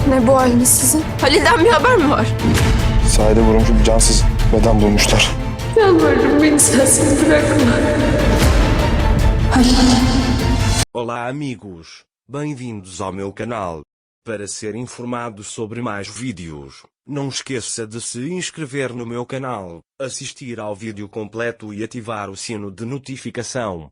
Ne bu haliniz sizin? Halil'den bir haber mi var? Sahilde vurulmuş bir cansız beden bulmuşlar. Yalvarırım beni sensiz bırakma. Olá amigos, bem-vindos ao meu canal. Para ser informado sobre mais vídeos, não esqueça de se inscrever no meu canal, assistir ao vídeo completo e ativar o sino de notificação.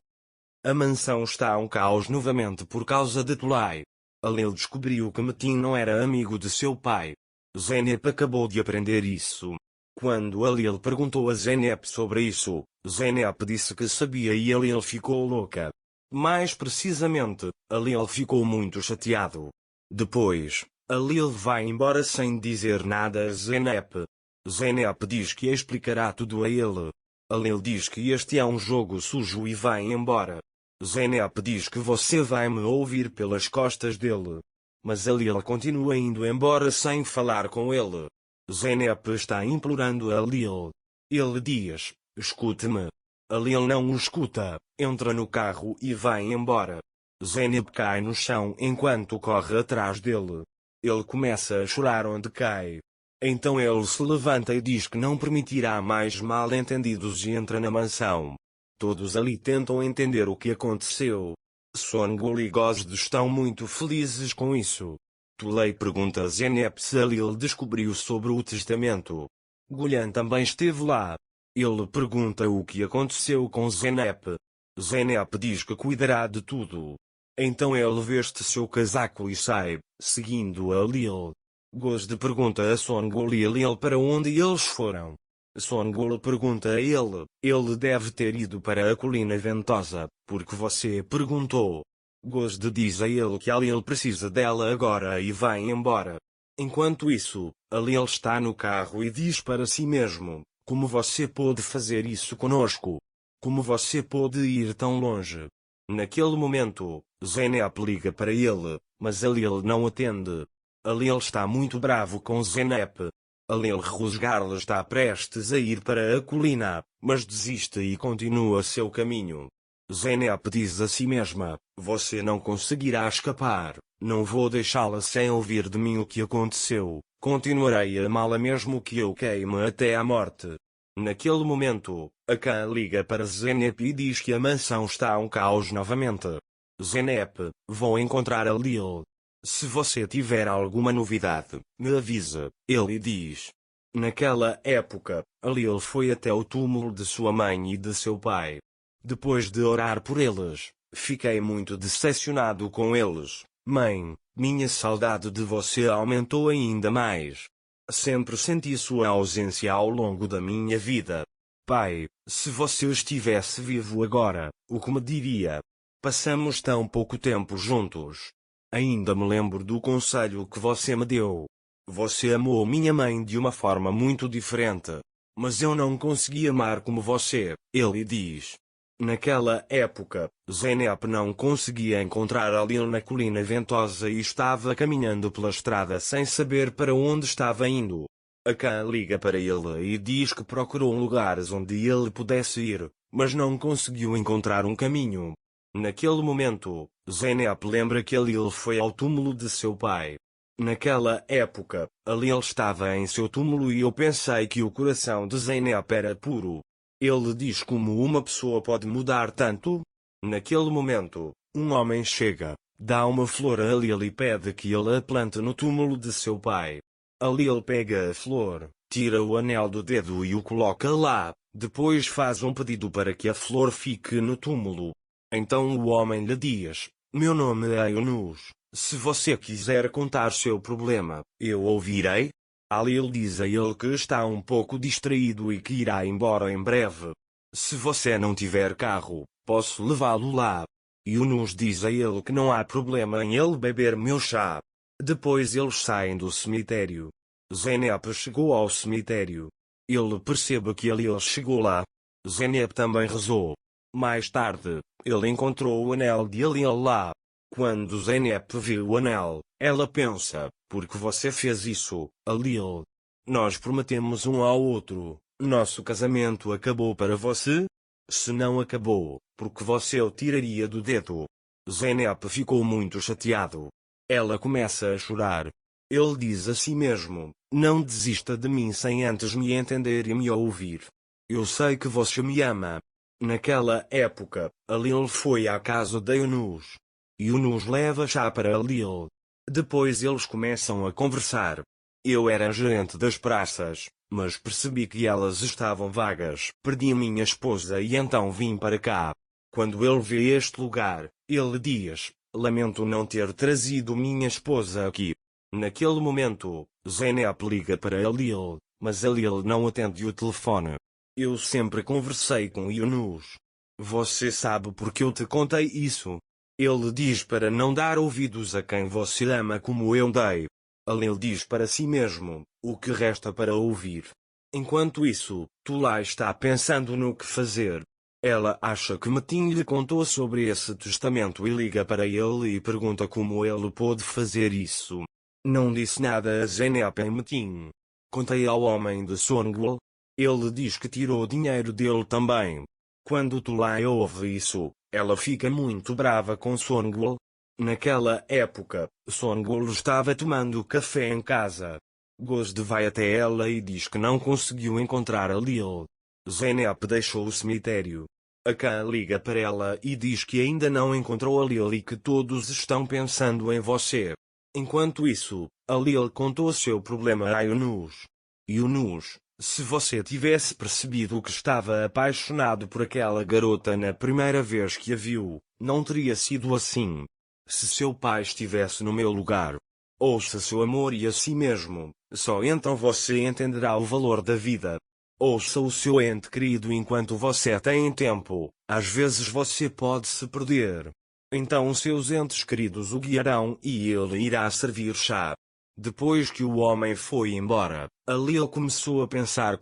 A mansão está um caos novamente por causa de Tulay. Ali ele descobriu que Metin não era amigo de seu pai. Zeynep acabou de aprender isso. Quando Alil perguntou a Zeynep sobre isso, Zeynep disse que sabia e Alil ficou louca. Mais precisamente, Alil ficou muito chateado. Depois, Alil vai embora sem dizer nada a Zeynep. Zeynep diz que explicará tudo a ele. Alil diz que este é um jogo sujo e vai embora. Zeynep diz que você vai me ouvir pelas costas dele. Mas Alil continua indo embora sem falar com ele. Zeynep está implorando a Alil. Ele diz, escute-me. Alil não o escuta, entra no carro e vai embora. Zeynep cai no chão enquanto corre atrás dele. Ele começa a chorar onde cai. Então ele se levanta e diz que não permitirá mais mal-entendidos e entra na mansão. Todos ali tentam entender o que aconteceu. Songul e Gozd estão muito felizes com isso. Tulay pergunta a Zeynep se Alil descobriu sobre o testamento. Gulhan também esteve lá. Ele pergunta o que aconteceu com Zeynep. Zeynep diz que cuidará de tudo. Então ele veste seu casaco e sai, seguindo Alil. Gozd pergunta a Songul e Alil para onde eles foram. Songul pergunta a ele deve ter ido para a Colina Ventosa, porque você perguntou. Gozd diz a ele que Alil precisa dela agora e vai embora. Enquanto isso, Alil está no carro e diz para si mesmo, como você pôde fazer isso conosco? Como você pôde ir tão longe? Naquele momento, Zeynep liga para ele, mas Alil não atende. Alil está muito bravo com Zeynep. Alil Rusgarl está prestes a ir para a colina, mas desiste e continua seu caminho. Zeynep diz a si mesma, você não conseguirá escapar, não vou deixá-la sem ouvir de mim o que aconteceu, continuarei a amá-la mesmo que eu queime até a morte. Naquele momento, Akan liga para Zeynep e diz que a mansão está um caos novamente. Zeynep, vou encontrar Alil. Se você tiver alguma novidade, me avisa, ele diz. Naquela época, Alil foi até o túmulo de sua mãe e de seu pai. Depois de orar por eles, fiquei muito decepcionado com eles. Mãe, minha saudade de você aumentou ainda mais. Sempre senti sua ausência ao longo da minha vida. Pai, se você estivesse vivo agora, o que me diria? Passamos tão pouco tempo juntos. Ainda me lembro do conselho que você me deu. Você amou minha mãe de uma forma muito diferente. Mas eu não consegui amar como você, ele diz. Naquela época, Zeynep não conseguia encontrar Alil na Colina Ventosa e estava caminhando pela estrada sem saber para onde estava indo. Akan liga para ele e diz que procurou lugares onde ele pudesse ir, mas não conseguiu encontrar um caminho. Naquele momento, Zeynep lembra que Alil foi ao túmulo de seu pai. Naquela época, Alil estava em seu túmulo e eu pensei que o coração de Zeynep era puro. Ele diz como uma pessoa pode mudar tanto? Naquele momento, um homem chega, dá uma flor a Alil e pede que ele a plante no túmulo de seu pai. Alil pega a flor, tira o anel do dedo e o coloca lá, depois faz um pedido para que a flor fique no túmulo. Então o homem lhe diz, meu nome é Yunus, se você quiser contar seu problema, eu ouvirei. Alil diz a ele que está um pouco distraído e que irá embora em breve. Se você não tiver carro, posso levá-lo lá. Yunus diz a ele que não há problema em ele beber meu chá. Depois eles saem do cemitério. Zeynep chegou ao cemitério. Ele percebe que Alil chegou lá. Zeynep também rezou. Mais tarde, ele encontrou o anel de Alil lá. Quando Zeynep viu o anel, ela pensa, por que você fez isso, Alil? Nós prometemos um ao outro, nosso casamento acabou para você? Se não acabou, porque você o tiraria do dedo? Zeynep ficou muito chateado. Ela começa a chorar. Ele diz a si mesmo: não desista de mim sem antes me entender e me ouvir. Eu sei que você me ama. Naquela época, a Lil foi à casa da Yunus. Yunus leva chá para a Lil. Depois eles começam a conversar. Eu era gerente das praças, mas percebi que elas estavam vagas. Perdi minha esposa e então vim para cá. Quando ele vê este lugar, ele diz: lamento não ter trazido minha esposa aqui. Naquele momento, Zeynep liga para a Lil, mas a Lil não atende o telefone. Eu sempre conversei com Yunus. Você sabe porque eu te contei isso? Ele diz para não dar ouvidos a quem você ama como eu dei. A Lil diz para si mesmo: o que resta para ouvir? Enquanto isso, Tulay está pensando no que fazer. Ela acha que Metin lhe contou sobre esse testamento e liga para ele e pergunta como ele pôde fazer isso. Não disse nada a Zeynep e Metin. Contei ao homem de Songul. Ele diz que tirou dinheiro dele também. Quando Tulay ouve isso, ela fica muito brava com Songul. Naquela época, Songul estava tomando café em casa. Gozde vai até ela e diz que não conseguiu encontrar a Lil. Zeynep deixou o cemitério. Akan liga para ela e diz que ainda não encontrou a Lil e que todos estão pensando em você. Enquanto isso, a Lil contou seu problema a Yunus. Yunus: se você tivesse percebido que estava apaixonado por aquela garota na primeira vez que a viu, não teria sido assim. Se seu pai estivesse no meu lugar, ouça seu amor e a si mesmo, só então você entenderá o valor da vida. Ouça o seu ente querido enquanto você tem tempo, às vezes você pode se perder. Então seus entes queridos o guiarão e ele irá servir chá. Depois que o homem foi embora, a Lil começou a pensar.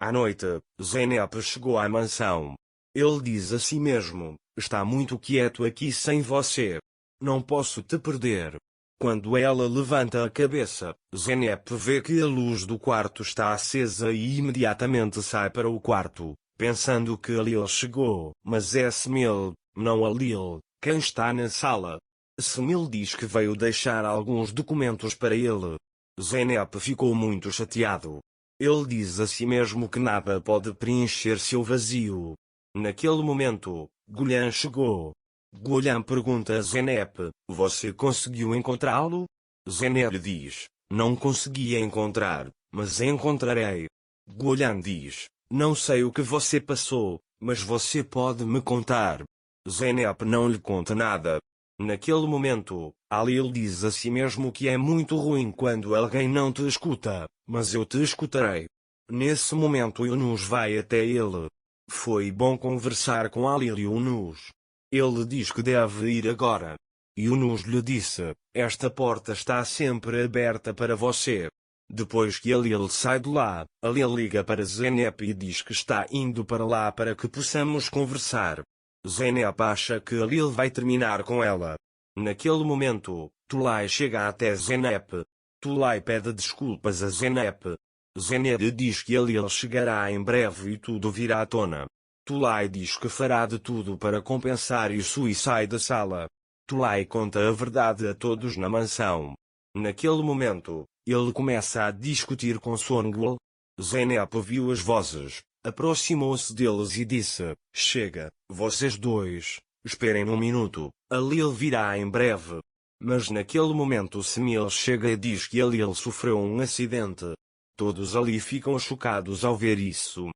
À noite, Zeynep chegou à mansão. Ele diz a si mesmo: está muito quieto aqui sem você. Não posso te perder. Quando ela levanta a cabeça, Zeynep vê que a luz do quarto está acesa e imediatamente sai para o quarto, pensando que a Lil chegou. Mas é Smil, não a Lil, quem está na sala. Smil diz que veio deixar alguns documentos para ele. Zeynep ficou muito chateado. Ele diz a si mesmo que nada pode preencher seu vazio. Naquele momento, Gulhan chegou. Gulhan pergunta a Zeynep: você conseguiu encontrá-lo? Zeynep diz: não consegui encontrar, mas encontrarei. Gulhan diz: não sei o que você passou, mas você pode me contar. Zeynep não lhe conta nada. Naquele momento, Lil diz a si mesmo que é muito ruim quando alguém não te escuta, mas eu te escutarei. Nesse momento Yunus vai até ele. Foi bom conversar com Lil e Yunus. Ele diz que deve ir agora. Yunus lhe disse: esta porta está sempre aberta para você. Depois que a Lil sai de lá, a Lil liga para Zeynep e diz que está indo para lá para que possamos conversar. Zeynep acha que a Lil vai terminar com ela. Naquele momento, Tulay chega até Zeynep. Tulay pede desculpas a Zeynep. Zeynep diz que a Lil chegará em breve e tudo virá à tona. Tulay diz que fará de tudo para compensar isso e sai da sala. Tulay conta a verdade a todos na mansão. Naquele momento, ele começa a discutir com Songul. Zeynep ouviu as vozes, aproximou-se deles e disse: chega, vocês dois, esperem um minuto, a Lil virá em breve. Mas naquele momento Smil chega e diz que a Lil sofreu um acidente. Todos ali ficam chocados ao ver isso.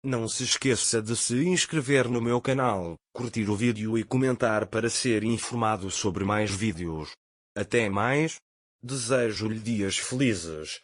Não se esqueça de se inscrever no meu canal, curtir o vídeo e comentar para ser informado sobre mais vídeos. Até mais. Desejo-lhe dias felizes.